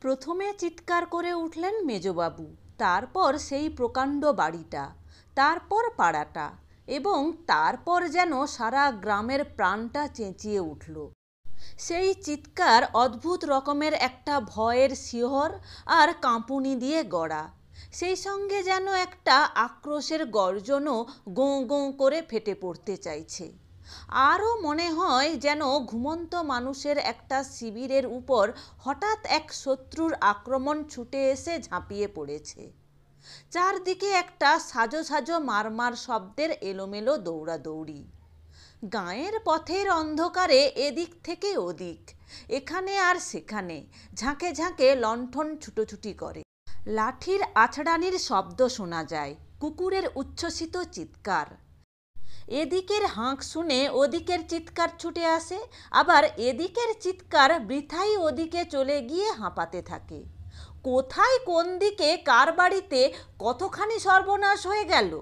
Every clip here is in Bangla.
প্রথমে চিৎকার করে উঠলেন মেজবাবু, তারপর সেই প্রকাণ্ড বাড়িটা, তারপর পাড়াটা, এবং তারপর যেন সারা গ্রামের প্রাণটা চেঁচিয়ে উঠল। সেই চিৎকার অদ্ভুত রকমের একটা ভয়ের শিহর আর কাঁপুনি দিয়ে গড়া, সেই সঙ্গে যেন একটা আক্রোশের গর্জনও গোঁ গোঁ করে ফেটে পড়তে চাইছে। আরও মনে হয় যেন ঘুমন্ত মানুষের একটা শিবিরের উপর হঠাৎ এক শত্রুর আক্রমণ ছুটে এসে ঝাঁপিয়ে পড়েছে। চারদিকে একটা সাজো সাজো মারমার শব্দের এলোমেলো দৌড়াদৌড়ি। গাঁয়ের পথের অন্ধকারে এদিক থেকে ওদিক, এখানে আর সেখানে ঝাঁকে ঝাঁকে লণ্ঠন ছুটোছুটি করে। লাঠির আছড়ানির শব্দ শোনা যায়, কুকুরের উচ্ছ্বসিত চিৎকার। এদিকের হাঁক শুনে ওদিকের চিৎকার ছুটে আসে, আবার এদিকের চিৎকার বৃথাই ওদিকে চলে গিয়ে হাঁপাতে থাকে। কোথায় কোন দিকে কার বাড়িতে কতখানি সর্বনাশ হয়ে গেল!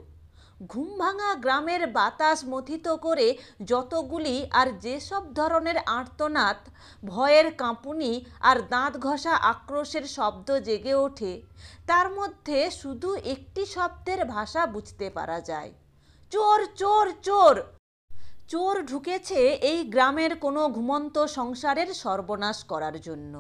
ঘুম ভাঙা গ্রামের বাতাস মথিত করে যতগুলি আর যেসব ধরনের আর্তনাদ, ভয়ের কাঁপুনি আর দাঁত ঘষা আক্রোশের শব্দ জেগে ওঠে, তার মধ্যে শুধু একটি শব্দের ভাষা বুঝতে পারা যায়: চোর চোর চোর! চোর ঢুকেছে এই গ্রামের কোনো ঘুমন্ত সংসারের সর্বনাশ করার জন্য।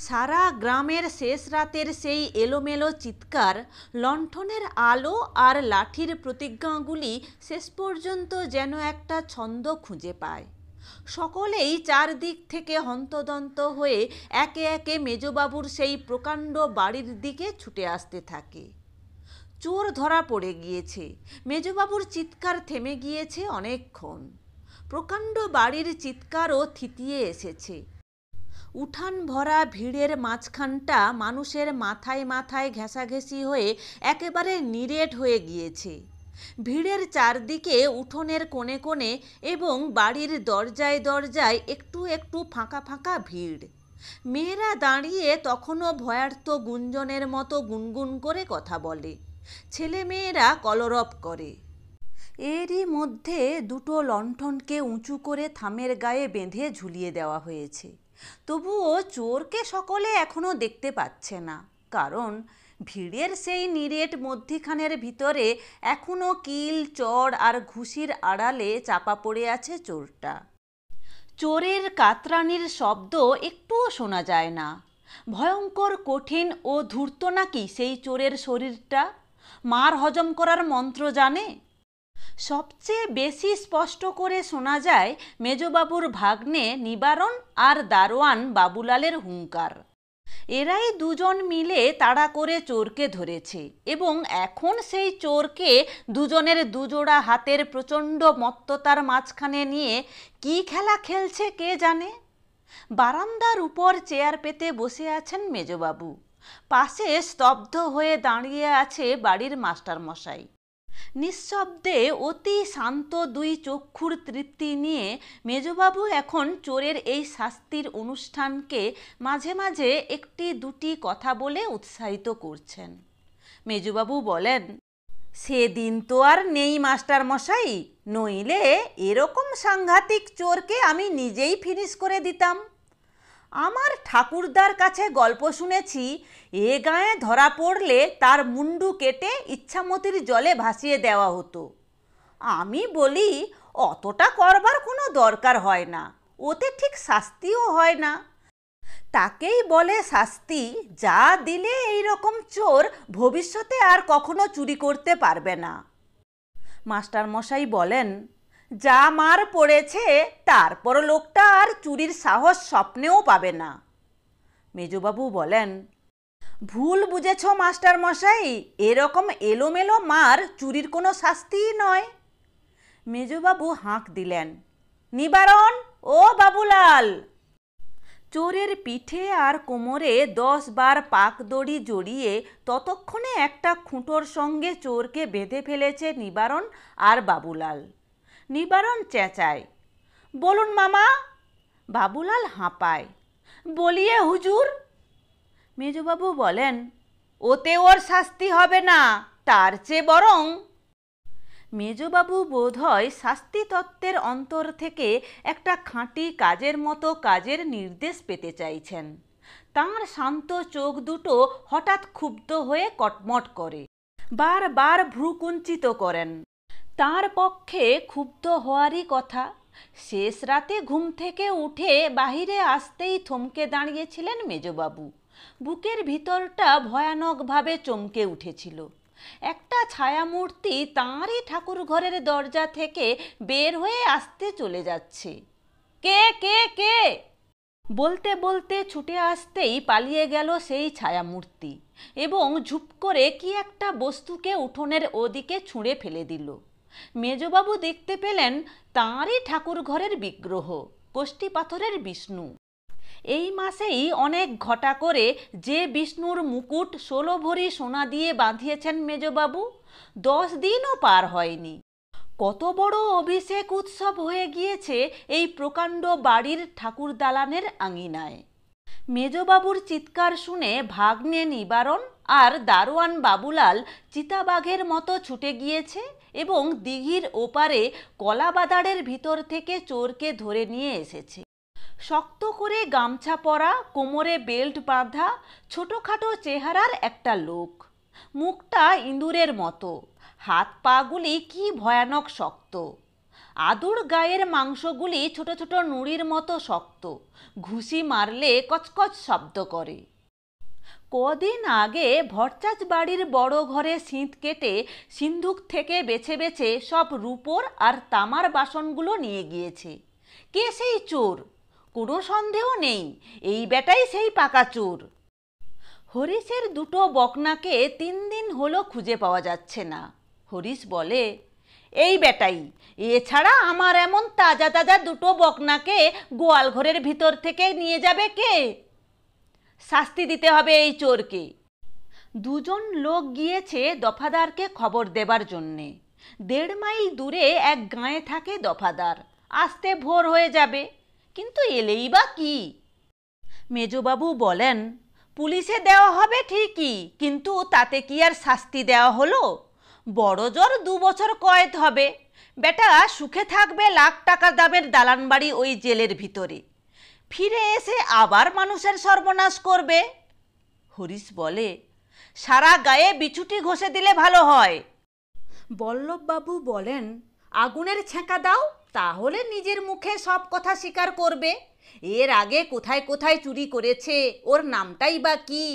সারা গ্রামের শেষ রাতের সেই এলোমেলো চিৎকার, লণ্ঠনের আলো আর লাঠির প্রতিজ্ঞাগুলি শেষ পর্যন্ত যেন একটা ছন্দ খুঁজে পায়। সকলেই চারদিক থেকে হন্তদন্ত হয়ে একে একে মেজবাবুর সেই প্রকাণ্ড বাড়ির দিকে ছুটে আসতে থাকে। চোর ধরা পড়ে গিয়েছে। মেজবাবুর চিৎকার থেমে গিয়েছে অনেকক্ষণ। প্রকাণ্ড বাড়ির চিৎকারও থিতিয়ে এসেছে। উঠান ভরা ভিড়ের মাঝখানটা মানুষের মাথায় মাথায় ঘেঁষাঘেঁষি হয়ে একেবারে নিরেট হয়ে গিয়েছে। ভিড়ের চারদিকে উঠোনের কোণে কোণে এবং বাড়ির দরজায় দরজায় একটু একটু ফাঁকা ফাঁকা ভিড়। মেয়েরা দাঁড়িয়ে তখনও ভয়ার্ত গুঞ্জনের মতো গুনগুন করে কথা বলে। ছেলে মেয়েরা কলরব করে। এরই মধ্যে দুটো লণ্ঠনকে উঁচু করে থামের গায়ে বেঁধে ঝুলিয়ে দেওয়া হয়েছে। তবুও চোরকে সকলে এখনো দেখতে পাচ্ছে না, কারণ ভিড়ের সেই নিরেট মধ্যিখানের ভিতরে এখনো কিল চড় আর ঘুষির আড়ালে চাপা পড়ে আছে চোরটা। চোরের কাতরানির শব্দ একটুও শোনা যায় না। ভয়ঙ্কর কঠিন ও ধূর্ত নাকি সেই চোরের শরীরটা? মার হজম করার মন্ত্র জানে? সবচেয়ে বেশি স্পষ্ট করে শোনা যায় মেজবাবুর ভাগ্নে নিবারণ আর দারোয়ান বাবুলালের হুঙ্কার। এরাই দুজন মিলে তাড়া করে চোরকে ধরেছে, এবং এখন সেই চোরকে দুজনের দুজোড়া হাতের প্রচণ্ড মত্ততার মাঝখানে নিয়ে কি খেলা খেলছে কে জানে। বারান্দার উপর চেয়ার পেতে বসে আছেন মেজবাবু। পাশে স্তব্ধ হয়ে দাঁড়িয়ে আছে বাড়ির মাস্টারমশাই। নিঃশব্দে অতি শান্ত দুই চক্ষুর তৃপ্তি নিয়ে মেজবাবু এখন চোরের এই শাস্তির অনুষ্ঠানকে মাঝে মাঝে একটি দুটি কথা বলে উৎসাহিত করছেন। মেজবাবু বলেন, সেদিন তো আর নেই মাস্টারমশাই, নইলে এরকম সাংঘাতিক চোরকে আমি নিজেই ফিনিশ করে দিতাম। আমার ঠাকুরদার কাছে গল্প শুনেছি, এ গায়ে ধরা পড়লে তার মুন্ডু কেটে ইচ্ছামতির জলে ভাসিয়ে দেওয়া হতো। আমি বলি, অতটা করবার কোনো দরকার হয় না, ওতে ঠিক শাস্তিও হয় না। তাকেই বলে শাস্তি, যা দিলে এই রকম চোর ভবিষ্যতে আর কখনো চুরি করতে পারবে না। মাস্টারমশাই বলেন, যা মার পড়েছে তারপর লোকটা আর চুরির সাহস স্বপ্নেও পাবে না। মেজবাবু বলেন, ভুল বুঝেছ মাস্টারমশাই, এরকম এলোমেলো মার চুরির কোনো শাস্তিই নয়। মেজবাবু হাঁক দিলেন, নিবারণ ও বাবুলাল। চোরের পিঠে আর কোমরে 10 বার পাক দড়ি জড়িয়ে ততক্ষণে একটা খুঁটোর সঙ্গে চোরকে বেঁধে ফেলেছে নিবারণ আর বাবুলাল। নিবারণ চেঁচায়, বলুন মামা। বাবুলাল হাঁপায়, বলিয়ে হুজুর। মেজবাবু বলেন, ওতে ওর শাস্তি হবে না, তার চেয়ে বরং। মেজবাবু বোধহয় শাস্তি তত্ত্বের অন্তর থেকে একটা খাঁটি কাজের মতো কাজের নির্দেশ পেতে চাইছেন। তাঁর শান্ত চোখ দুটো হঠাৎ ক্ষুব্ধ হয়ে কটমট করে, বারবার ভ্রুকুঞ্চিত করেন। তাঁর পক্ষে ক্ষুব্ধ হওয়ারই কথা। শেষ রাতে ঘুম থেকে উঠে বাহিরে আসতেই থমকে দাঁড়িয়েছিলেন মেজবাবু। বুকের ভিতরটা ভয়ানকভাবে চমকে উঠেছিল। একটা ছায়ামূর্তি তাঁরই ঠাকুর ঘরের দরজা থেকে বের হয়ে আসতে চলে যাচ্ছে। কে কে কে বলতে বলতে ছুটে আসতেই পালিয়ে গেল সেই ছায়ামূর্তি এবং ঝুপ করে কি একটা বস্তুকে উঠোনের ওদিকে ছুঁড়ে ফেলে দিল। মেজবাবু দেখতে পেলেন তাঁরই ঠাকুর ঘরের বিগ্রহ, কষ্টি পাথরের বিষ্ণু। এই মাসেই অনেক ঘটা করে যে বিষ্ণুর মুকুট 16 ভরি সোনা দিয়ে বাঁধিয়েছেন মেজবাবু, 10 দিনও পার হয়নি। কত বড় অভিষেক উৎসব হয়ে গিয়েছে এই প্রকাণ্ড বাড়ির ঠাকুর দালানের আঙিনায়। মেজবাবুর চিৎকার শুনে ভাগ্নে নিবারণ আর দারোয়ান বাবুলাল চিতাবাঘের মতো ছুটে গিয়েছে এবং দিঘির ওপারে কলাবাদাড়ের ভিতর থেকে চোরকে ধরে নিয়ে এসেছে। শক্ত করে গামছা পরা, কোমরে বেল্ট বাঁধা, ছোটোখাটো চেহারার একটা লোক। মুখটা ইঁদুরের মতো, হাত পাগুলি কি ভয়ানক শক্ত। আদুর গায়ের মাংসগুলি ছোট ছোট নুড়ির মতো শক্ত, ঘুষি মারলে কচকচ শব্দ করে। কদিন আগে ভরচাজ বাড়ির বড় ঘরে সিঁধ কেটে সিন্ধুক থেকে বেছে বেছে সব রূপোর আর তামার বাসনগুলো নিয়ে গিয়েছে। কে সেই চোর? কোনো সন্দেহ নেই, এই বেটাই সেই পাকা চোর। হরিশের দুটো বকনাকে 3 দিন হলো খুঁজে পাওয়া যাচ্ছে না। হরিশ বলে, এই বেটাই, এছাড়া আমার এমন তাজা তাজা দুটো বকনাকে গোয়াল ঘরের ভিতর থেকে নিয়ে যাবে কে? শাস্তি দিতে হবে এই চোরকে। 2 জন লোক গিয়েছে দফাদারকে খবর দেবার জন্যে। 1.5 মাইল দূরে এক গাঁয়ে থাকে দফাদার। আসতে ভোর হয়ে যাবে, কিন্তু এলেই বা কি? মেজবাবু বলেন, পুলিশে দেওয়া হবে ঠিকই, কিন্তু তাতে কি আর শাস্তি দেওয়া হলো? বড় জোর 2 বছর কয়েদ হবে। বেটা সুখে থাকবে লাখ টাকা দামের দালান বাড়ি ওই জেলের ভিতরে, ফিরে এসে আবার মানুষের সর্বনাশ করবে। হরিশ বলে, সারা গায়ে বিছুটি ঘষে দিলে ভালো হয়। বল্লভবাবু বলেন, আগুনের ছেঁকা দাও, তাহলে নিজের মুখে সব কথা স্বীকার করবে। এর আগে কোথায় কোথায় চুরি করেছে, ওর নামটাই বা কি,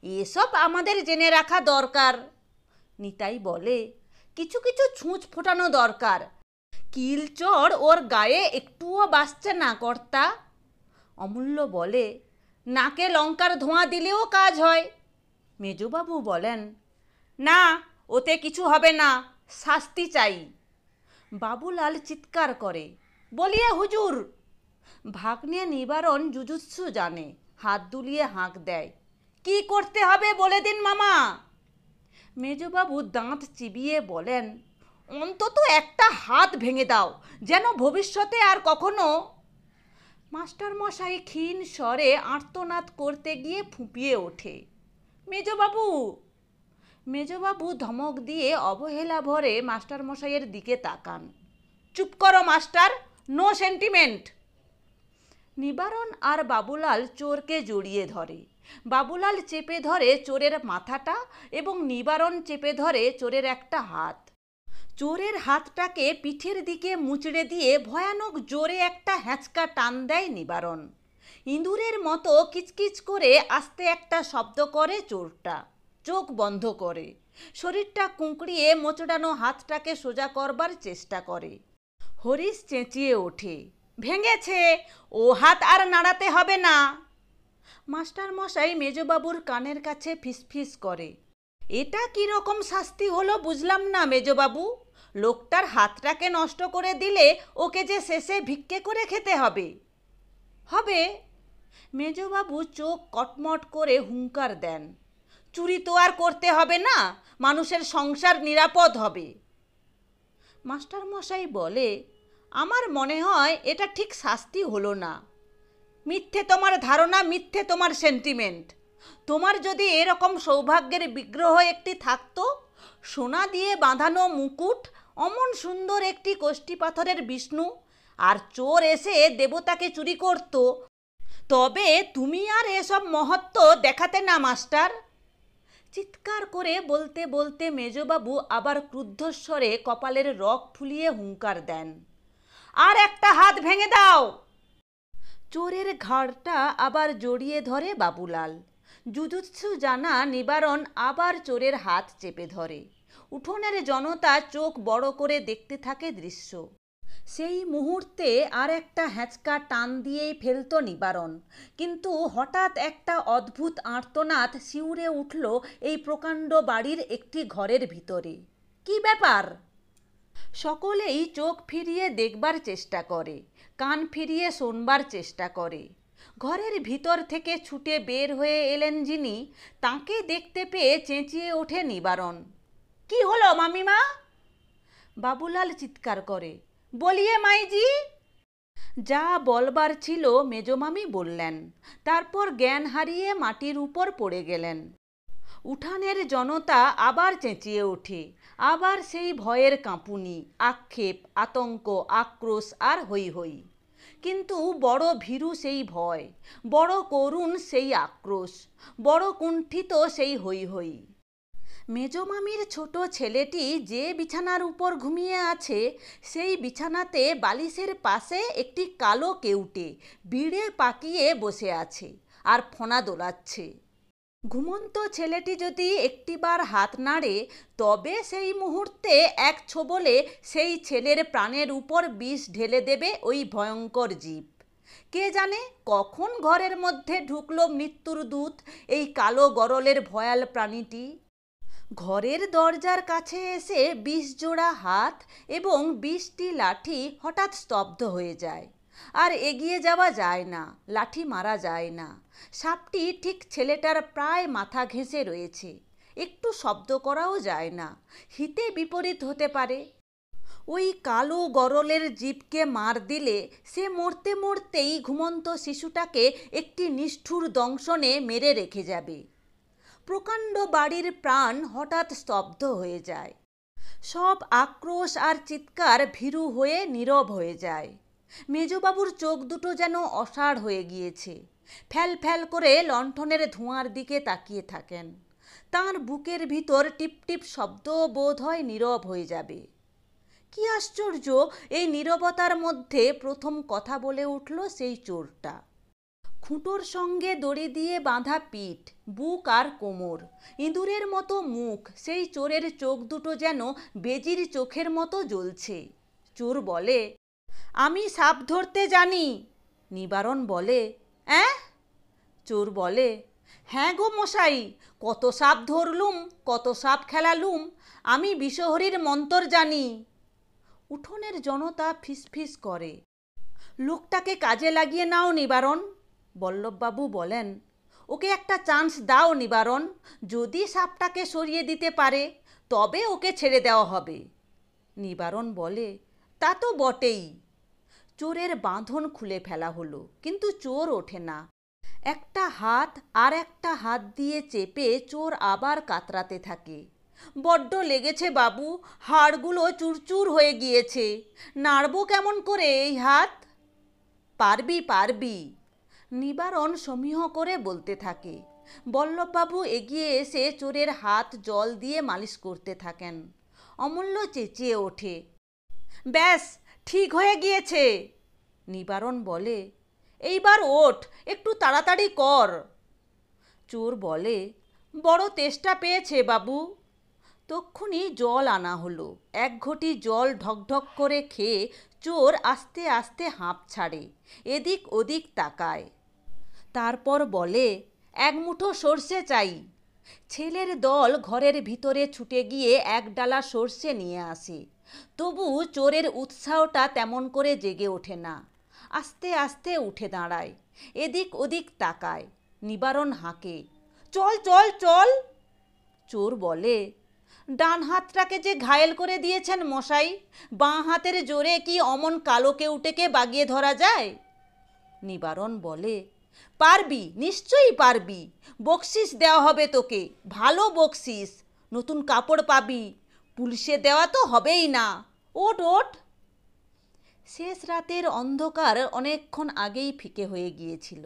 এসব আমাদের জেনে রাখা দরকার। নিতাই বলে, কিছু কিছু ছুঁচ ফোটানো দরকার। কিলচড় ওর গায়ে একটুও বাসছে না কর্তা। অমূল্য বলে, নাকে লঙ্কার ধোঁয়া দিলেও কাজ হয়। মেজবাবু বলেন, না, ওতে কিছু হবে না, শাস্তি চাই। বাবুলাল চিৎকার করে, বলিয়ে হুজুর। ভাগ্নে নিবারণ জুজুৎসু জানে, হাত দুলিয়ে হাঁক দেয়, কি করতে হবে বলে দিন মামা। মেজবাবু দাঁত চিবিয়ে বলেন, অন্তত একটা হাত ভেঙে দাও, যেন ভবিষ্যতে আর কখনো। মাস্টারমশাই ক্ষীণ স্বরে আর্তনাদ করতে গিয়ে ফুঁপিয়ে ওঠে, মেজবাবু। মেজবাবু ধমক দিয়ে অবহেলা ভরে মাস্টারমশাইয়ের দিকে তাকান। চুপ করো মাস্টার, নো সেন্টিমেন্ট। নিবারণ আর বাবুলাল চোরকে জড়িয়ে ধরে। বাবুলাল চেপে ধরে চোরের মাথাটা এবং নিবারণ চেপে ধরে চোরের একটা হাত। চোরের হাতটাকে পিঠের দিকে মুচড়ে দিয়ে ভয়ানক জোরে একটা হ্যাঁচকা টান দেয় নিবারণ। ইঁদুরের মতো কিচকিচ করে আস্তে একটা শব্দ করে চোরটা, চোখ বন্ধ করে, শরীরটা কুঁকড়িয়ে মোচড়ানো হাতটাকে সোজা করবার চেষ্টা করে। হরিশ চেঁচিয়ে ওঠে, ভেঙেছে, ও হাত আর নাড়াতে হবে না। মাস্টারমশাই মেজবাবুর কানের কাছে ফিসফিস করে, এটা কি রকম শাস্তি হলো বুঝলাম না মেজবাবু। লোকটার হাতটাকে নষ্ট করে দিলে ওকে যে শেষে ভিক্ষে করে খেতে হবে। হবে। মেজবাবু চোখ কটমট করে হুঙ্কার দেন, চুরি তো আর করতে হবে না, মানুষের সংসার নিরাপদ হবে। মাস্টারমশাই বলে, আমার মনে হয় এটা ঠিক শাস্তি হলো না। মিথ্যে তোমার ধারণা, মিথ্যে তোমার সেন্টিমেন্ট। তোমার যদি এরকম সৌভাগ্যের বিগ্রহ একটি থাকতো, সোনা দিয়ে বাঁধানো মুকুট, অমন সুন্দর একটি কষ্টি পাথরের বিষ্ণু, আর চোর এসে দেবতাকে চুরি করত, তবে তুমি আর এসব মহত্ব দেখাতে না মাস্টার। চিৎকার করে বলতে বলতে মেজবাবু আবার ক্রুদ্ধস্বরে কপালের রগ ফুলিয়ে হুঙ্কার দেন, আর একটা হাত ভেঙে দাও। চোরের ঘাড়টা আবার জড়িয়ে ধরে বাবুলাল। জুজুৎসু জানা নিবারণ আবার চোরের হাত চেপে ধরে। উঠোনের জনতা চোখ বড় করে দেখতে থাকে দৃশ্য। সেই মুহূর্তে আর একটা হ্যাঁচকা টান দিয়েই ফেলত নিবারণ, কিন্তু হঠাৎ একটা অদ্ভুত আর্তনাদ শিউরে উঠল এই প্রকাণ্ড বাড়ির একটি ঘরের ভিতরে। কি ব্যাপার? সকলেই চোখ ফিরিয়ে দেখবার চেষ্টা করে, কান ফিরিয়ে শোনবার চেষ্টা করে। ঘরের ভিতর থেকে ছুটে বের হয়ে এলেন যিনি, তাঁকে দেখতে পেয়ে চেঁচিয়ে ওঠে নিবারণ, কি হলো মামিমা? বাবুলাল চিৎকার করে, বলিয়ে মাইজি। যা বলবার ছিল মেজমামি বললেন, তারপর জ্ঞান হারিয়ে মাটির উপর পড়ে গেলেন। উঠানের জনতা আবার চেঁচিয়ে ওঠে, আবার সেই ভয়ের কাঁপুনি, আক্ষেপ, আতঙ্ক, আক্রোশ আর হৈ হৈ। কিন্তু বড় ভীরু সেই ভয়, বড় করুণ সেই আক্রোশ, বড় কুণ্ঠিত সেই হৈ হৈ। মেজমামির ছোট ছেলেটি যে বিছানার উপর ঘুমিয়ে আছে, সেই বিছানাতে বালিশের পাশে একটি কালো কেউটে বিড়ে পাকিয়ে বসে আছে আর ফণা দোলাচ্ছে। ঘুমন্ত ছেলেটি যদি একটিবার হাত নাড়ে, তবে সেই মুহূর্তে এক ছোবলে সেই ছেলের প্রাণের উপর বিষ ঢেলে দেবে ওই ভয়ঙ্কর জীব। কে জানে কখন ঘরের মধ্যে ঢুকলো মৃত্যুর দূত, এই কালো গরলের ভয়াল প্রাণীটি। ঘরের দরজার কাছে এসে ২০ জোড়া হাত এবং ২০টি লাঠি হঠাৎ স্তব্ধ হয়ে যায়। আর এগিয়ে যাওয়া যায় না, লাঠি মারা যায় না। সাপটি ঠিক ছেলেটার প্রায় মাথা ঘেঁষে রয়েছে, একটু শব্দ করাও যায় না। হিতে বিপরীত হতে পারে। ওই কালো গরলের জীবকে মার দিলে সে মরতে মরতেই ঘুমন্ত শিশুটাকে একটি নিষ্ঠুর দংশনে মেরে রেখে যাবে। প্রকাণ্ড বাড়ির প্রাণ হঠাৎ স্তব্ধ হয়ে যায়। সব আক্রোশ আর চিৎকার ভীরু হয়ে নীরব হয়ে যায়। মেজবাবুর চোখ দুটো যেন অসাড় হয়ে গিয়েছে। ফ্যাল ফ্যাল করে লণ্ঠনের ধোঁয়ার দিকে তাকিয়ে থাকেন। তাঁর বুকের ভিতর টিপটিপ শব্দ বোধ হয় নীরব হয়ে যাবে। কি আশ্চর্য, এই নীরবতার মধ্যে প্রথম কথা বলে উঠল সেই চোরটা। খুঁটোর সঙ্গে দড়ি দিয়ে বাঁধা পিঠ, বুক আর কোমর, ইঁদুরের মতো মুখ, সেই চোরের চোখ দুটো যেন বেজির চোখের মতো জ্বলছে। চোর বলে, আমি সাপ ধরতে জানি। নিবারণ বলে, অ্যাঁ? চোর বলে, হ্যাঁ গো মশাই, কত সাপ ধরলুম, কত সাপ খেলালুম, আমি বিষহরীর মন্তর জানি। উঠোনের জনতা ফিসফিস করে। লোকটাকে কাজে লাগিয়ে নাও নিবারণ। বল্লভবাবু বলেন, ওকে একটা চান্স দাও নিবারণ, যদি সাপটাকে সরিয়ে দিতে পারে তবে ওকে ছেড়ে দেওয়া হবে। নিবারণ বলে, তা তো বটেই। চোরের বাঁধন খুলে ফেলা হলো, কিন্তু চোর ওঠে না। একটা হাত আর একটা হাত দিয়ে চেপে চোর আবার কাতরাতে থাকে। বড্ড লেগেছে বাবু, হাড়গুলো চুরচুর হয়ে গিয়েছে, নাড়বো কেমন করে এই হাত? পারবি পারবি, নিবারণ সমীহ করে বলতে থাকে। বল্লভবাবু এগিয়ে এসে চোরের হাত জল দিয়ে মালিশ করতে থাকেন। অমূল্য চেঁচিয়ে ওঠে, ব্যাস ঠিক হয়ে গিয়েছে। নিবারণ বলে, এইবার ওঠ, একটু তাড়াতাড়ি কর। চোর বলে, বড় তেষ্টা পেয়েছে বাবু। তক্ষুনি জল আনা হলো। এক ঘটি জল ঢকঢক করে খেয়ে চোর আস্তে আস্তে হাঁপ ছাড়ে, এদিক ওদিক তাকায়। তারপর বলে, এক মুঠো সর্ষে চাই। ছেলের দল ঘরের ভিতরে ছুটে গিয়ে এক ডালা সর্ষে নিয়ে আসে। তবু চোরের উৎসাহটা তেমন করে জেগে ওঠে না। আস্তে আস্তে উঠে দাঁড়ায়, এদিক ওদিক তাকায়। নিবারণ হাঁকে, চল চল চল। চোর বলে, ডান হাতটাকে যে ঘায়েল করে দিয়েছেন মশাই, বাঁ হাতের জোরে কি অমন কালো কেউটেকে বাগিয়ে ধরা যায়? নিবারণ বলে, পারবি, নিশ্চয়ই পারবি। বকশিস দেওয়া হবে তোকে, ভালো বকশিস, নতুন কাপড় পাবি, পুলিশে দেওয়া তো হবেই না। ওঠ ওঠ। শেষ রাতের অন্ধকার অনেকক্ষণ আগেই ফিকে হয়ে গিয়েছিল।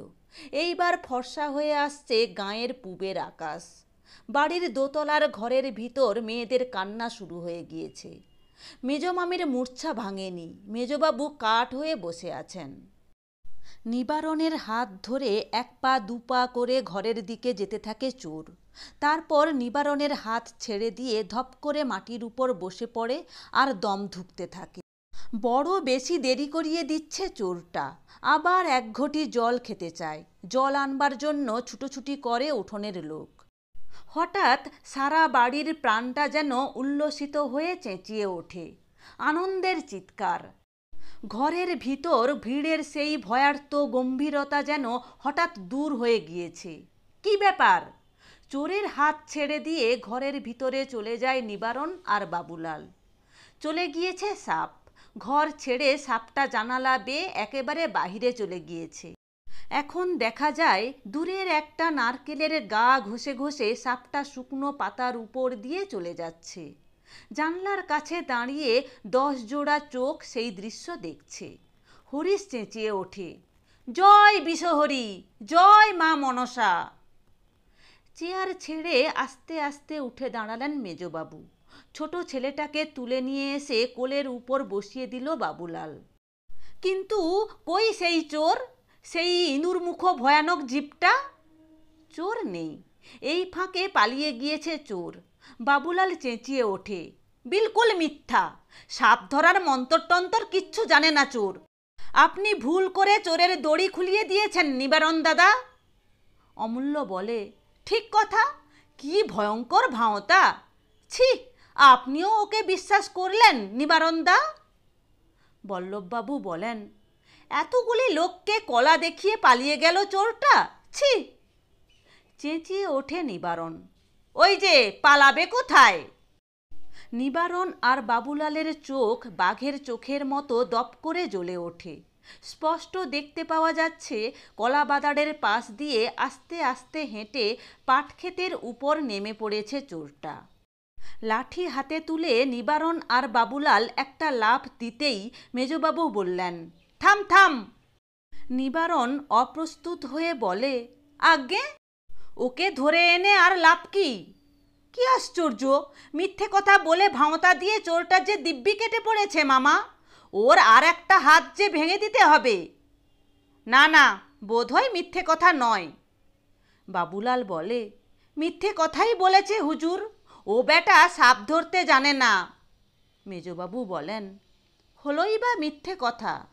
এইবার ফর্সা হয়ে আসছে গাঁয়ের পূবের আকাশ। বাড়ির দোতলার ঘরের ভিতর মেয়েদের কান্না শুরু হয়ে গিয়েছে। মেজমামির মূর্ছা ভাঙেনি, মেজবাবু কাঠ হয়ে বসে আছেন। নিবারণের হাত ধরে এক পা দুপা করে ঘরের দিকে যেতে থাকে চোর। তারপর নিবারণের হাত ছেড়ে দিয়ে ধপ করে মাটির উপর বসে পড়ে আর দম ধুঁকতে থাকে। বড় বেশি দেরি করিয়ে দিচ্ছে চোরটা। আবার এক ঘটি জল খেতে চায়। জল আনবার জন্য ছুটোছুটি করে উঠোনের লোক। হঠাৎ সারা বাড়ির প্রাণটা যেন উল্লসিত হয়ে চেঁচিয়ে ওঠে। আনন্দের চিৎকার। ঘরের ভিতর ভিড়ের সেই ভয়ার্ত গম্ভীরতা যেন হঠাৎ দূর হয়ে গিয়েছে। কি ব্যাপার? চোরের হাত ছেড়ে দিয়ে ঘরের ভিতরে চলে যায় নিবারণ আর বাবুলাল। চলে গিয়েছে সাপ। ঘর ছেড়ে সাপটা জানালা বেয়ে একেবারে বাহিরে চলে গিয়েছে। এখন দেখা যায় দূরের একটা নারকেলের গা ঘষে ঘষে সাপটা শুকনো পাতার উপর দিয়ে চলে যাচ্ছে। জানলার কাছে দাঁড়িয়ে 10 জোড়া চোখ সেই দৃশ্য দেখছে। হরিশ চেঁচিয়ে ওঠে, জয় বিষহরি, জয় মা মনসা। চেয়ার ছেড়ে আস্তে আস্তে উঠে দাঁড়ালেন মেজবাবু। ছোট ছেলেটাকে তুলে নিয়ে এসে কোলের উপর বসিয়ে দিল বাবুলাল। কিন্তু কই সেই চোর, সেই ইঁদুরমুখো ভয়ানক জীবটা? চোর নেই। এই ফাঁকে পালিয়ে গিয়েছে চোর। বাবুলাল চেঁচিয়ে ওঠে, বিলকুল মিথ্যা। সাপ ধরার মন্তর-টন্তর কিচ্ছু জানে না চোর। আপনি ভুল করে চোরের দড়ি খুলিয়ে দিয়েছেন নিবারণ দাদা। অমূল্য বলে, ঠিক কথা। কি ভয়ঙ্কর ভাঁওতা। ছি, আপনিও ওকে বিশ্বাস করলেন নিবারণ দা? বল্লভবাবু বলেন, এতগুলি লোককে কলা দেখিয়ে পালিয়ে গেল চোরটা। ছি। চেঁচিয়ে ওঠে নিবারণ, ওই যে পালাবে কোথায়? নিবারণ আর বাবুলালের চোখ বাঘের চোখের মতো দপ করে জ্বলে ওঠে। স্পষ্ট দেখতে পাওয়া যাচ্ছে কলাবাদারের পাশ দিয়ে আস্তে আস্তে হেঁটে পাটক্ষেতের উপর নেমে পড়েছে চোরটা। লাঠি হাতে তুলে নিবারণ আর বাবুলাল একটা লাফ দিতেই মেজবাবু বললেন, থাম থাম। নিবারণ অপ্রস্তুত হয়ে বলে, আজ্ঞে, ওকে ধরে এনে আর লাভ কি? কি আশ্চর্য, মিথ্যে কথা বলে ভাঁওতা দিয়ে চোরটার যে দিব্যি কেটে পড়েছে মামা। ওর আর একটা হাত যে ভেঙে দিতে হবে। না না, বোধহয় মিথ্যে কথা নয়। বাবুলাল বলে, মিথ্যে কথাই বলেছে হুজুর। ও বেটা সাপ ধরতে জানে না। মেজবাবু বলেন, হলোই বা মিথ্যে কথা।